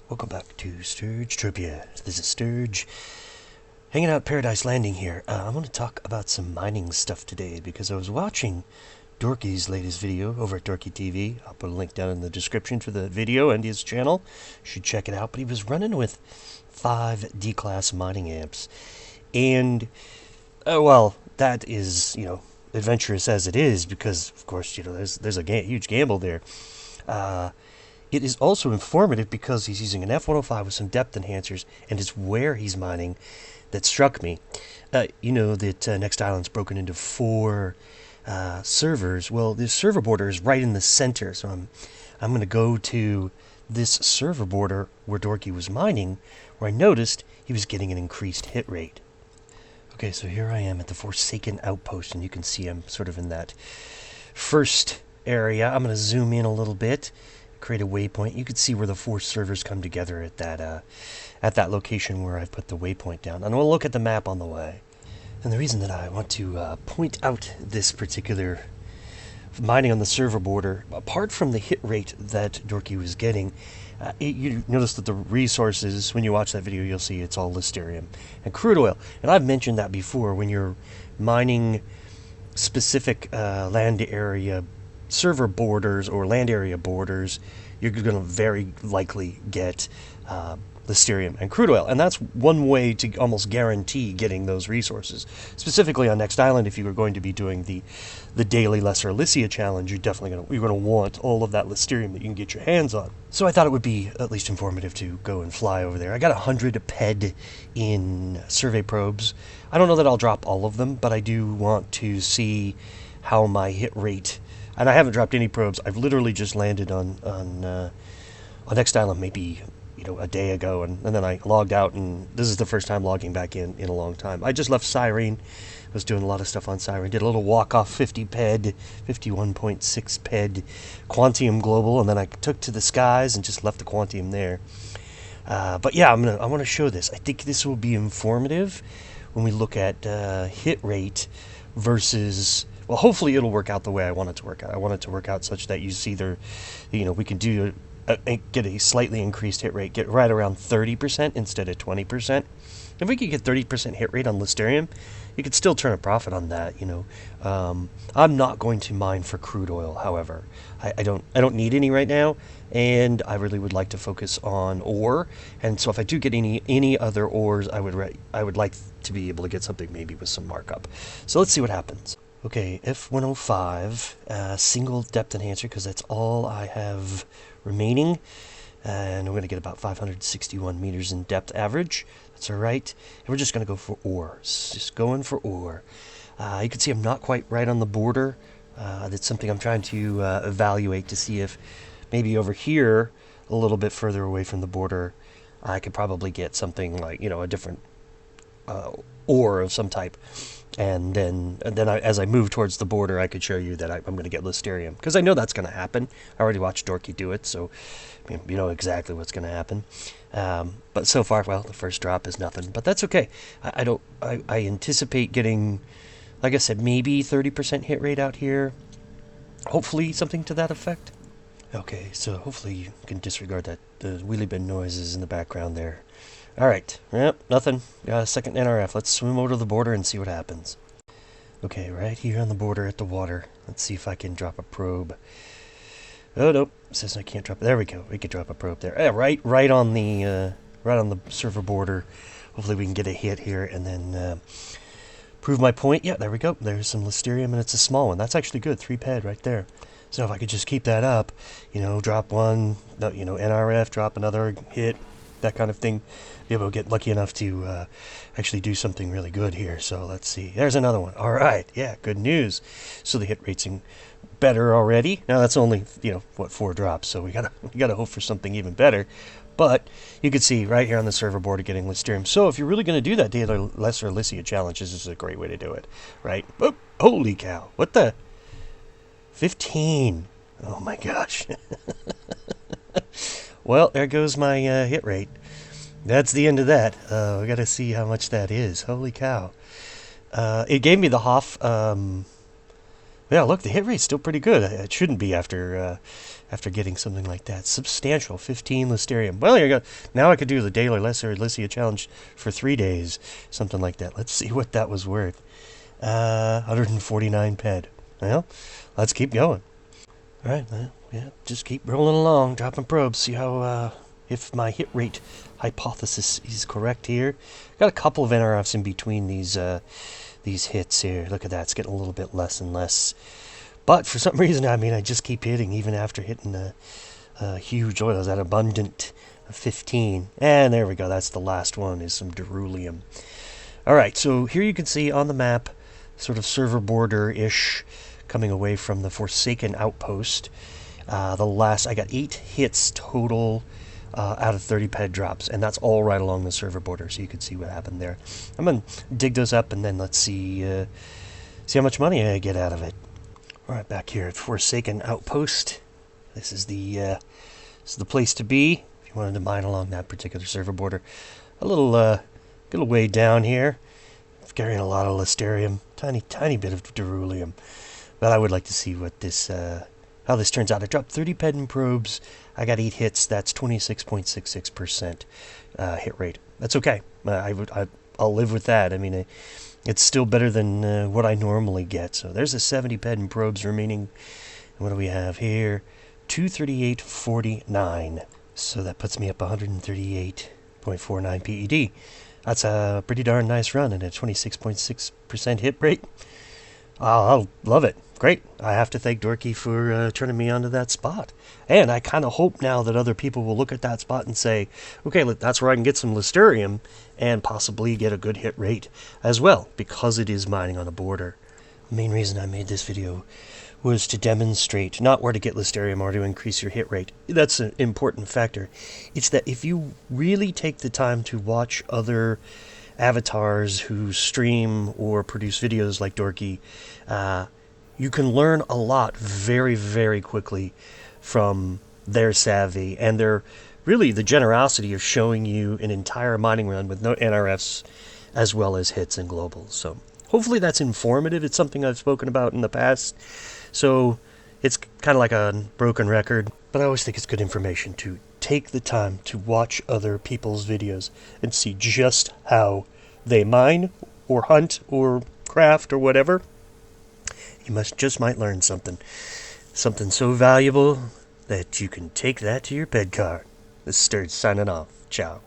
Welcome back to Sturge Entropia. This is Sturge, hanging out at Paradise Landing here. I'm going to talk about some mining stuff today because I was watching Dorki's latest video over at Dorki TV. I'll put a link down in the description for the video and his channel. You should check it out. But he was running with 5 D-class mining amps. And, well, that is, adventurous as it is because, of course, there's a huge gamble there. It is also informative because he's using an F105 with some depth enhancers, and it's where he's mining that struck me. You know that Next Island's broken into 4 servers. Well, this server border is right in the center, so I'm going to go to this server border where Dorki was mining, where I noticed he was getting an increased hit rate. Okay, so here I am at the Forsaken Outpost, and you can see I'm sort of in that first area. I'm going to zoom in a little bit. Create a waypoint. You can see where the 4 servers come together at that location where I put the waypoint down. And we'll look at the map on the way. And the reason that I want to point out this particular mining on the server border, apart from the hit rate that Dorki was getting, you notice that the resources, when you watch that video, you'll see it's all Listerium and crude oil. And I've mentioned that before. When you're mining specific land area server borders or land area borders, you're going to very likely get Listerium and crude oil, and that's one way to almost guarantee getting those resources. Specifically on Next Island, if you were going to be doing the daily Lesser Lycia challenge, you're going to want all of that Listerium that you can get your hands on. So I thought it would be at least informative to go and fly over there. I got 100 PED in survey probes. I don't know that I'll drop all of them, but I do want to see how my hit rate. And I haven't dropped any probes. I've literally just landed on Next Island maybe a day ago, and then I logged out, and this is the first time logging back in a long time. I just left Cyrene. I was doing a lot of stuff on Cyrene. Did a little walk-off 50 PED, 51.6 PED Quantium Global, and then I took to the skies and just left the Quantium there. But yeah, I want to show this. I think this will be informative when we look at hit rate versus. Well, hopefully it'll work out the way I want it to work out. I want it to work out such that you see we can do get a slightly increased hit rate, get right around 30% instead of 20%. If we could get 30% hit rate on Listerium, you could still turn a profit on that. I'm not going to mine for crude oil, however. I don't need any right now, and I really would like to focus on ore. And so if I do get any other ores, I would like to be able to get something maybe with some markup. So let's see what happens. Okay, F105, single depth enhancer, because that's all I have remaining. And we're going to get about 561 meters in depth average. That's all right. And we're just going to go for ore. Just going for ore. You can see I'm not quite right on the border. That's something I'm trying to evaluate to see if maybe over here, a little bit further away from the border, I could probably get something like, a different ore of some type. And then as I move towards the border, I could show you that I'm going to get Listerium. Because I know that's going to happen. I already watched Dorki do it, so you know exactly what's going to happen. But so far, well, the first drop is nothing. But that's okay. I anticipate getting, like I said, maybe 30% hit rate out here. Hopefully something to that effect. Okay, so hopefully you can disregard the wheelie bin noises in the background there. Alright, yep, nothing. Got a second NRF. Let's swim over to the border and see what happens. Okay, right here on the border at the water. Let's see if I can drop a probe. Oh, nope. It says I can't drop. There we go. We can drop a probe there. Yeah, right on the server border. Hopefully we can get a hit here and then prove my point. Yeah, there we go. There's some Listerium, and it's a small one. That's actually good. 3 PED right there. So if I could just keep that up, drop one, NRF, drop another hit, that kind of thing, be able to get lucky enough to actually do something really good here. So let's see. There's another one. All right. Yeah, good news. So the hit rate's better already. Now that's only, 4 drops. So we gotta hope for something even better. But you can see right here on the server board getting Listerium. So if you're really going to do that daily Lesser Lycia challenge, this is a great way to do it, right? Oh, holy cow. What the? 15. Oh my gosh. Well, there goes my hit rate. That's the end of that. We got to see how much that is. Holy cow. It gave me the Hoff Yeah, look, the hit rate's still pretty good. It shouldn't be after getting something like that. Substantial, 15 Listerium. Well, here you go. Now I could do the daily Lesser Lycia challenge for 3 days, something like that. Let's see what that was worth. 149 ped. Well, let's keep going. All right, yeah, just keep rolling along, dropping probes. See how if my hit rate hypothesis is correct here. Got a couple of NRFs in between these hits here. Look at that, it's getting a little bit less and less. But for some reason, I mean, I just keep hitting, even after hitting a huge oil. That abundant 15. And there we go, that's the last one, is some Derulium. All right, so here you can see on the map, sort of server border-ish, coming away from the Forsaken Outpost. I got 8 hits total out of 30 ped drops, and that's all right along the server border, so you can see what happened there. I'm going to dig those up, and then let's see how much money I get out of it. All right, back here at Forsaken Outpost. This is the place to be if you wanted to mine along that particular server border. A little way down here, carrying a lot of Listerium, tiny bit of Derulium. But I would like to see what how this turns out. I dropped 30 pedant probes. I got 8 hits. That's 26.66% hit rate. That's okay. I'll live with that. I mean, it's still better than what I normally get. So there's a 70 pedant probes remaining. And what do we have here? 238.49. So that puts me up 138.49 PED. That's a pretty darn nice run and a 26.6% hit rate. I'll love it. Great. I have to thank Dorki for turning me onto that spot. And I kind of hope now that other people will look at that spot and say, okay, look, that's where I can get some Listerium and possibly get a good hit rate as well, because it is mining on a border. The main reason I made this video was to demonstrate not where to get Listerium or to increase your hit rate. That's an important factor. It's that if you really take the time to watch other avatars who stream or produce videos like Dorki, you can learn a lot very, very quickly from their savvy and their the generosity of showing you an entire mining run with no NRFs as well as hits and globals. So hopefully that's informative. It's something I've spoken about in the past, so it's kind of like a broken record, but I always think it's good information to take the time to watch other people's videos and see just how they mine or hunt or craft or whatever. You might learn something so valuable that you can take that to your bed card. This is Sturge signing off. Ciao.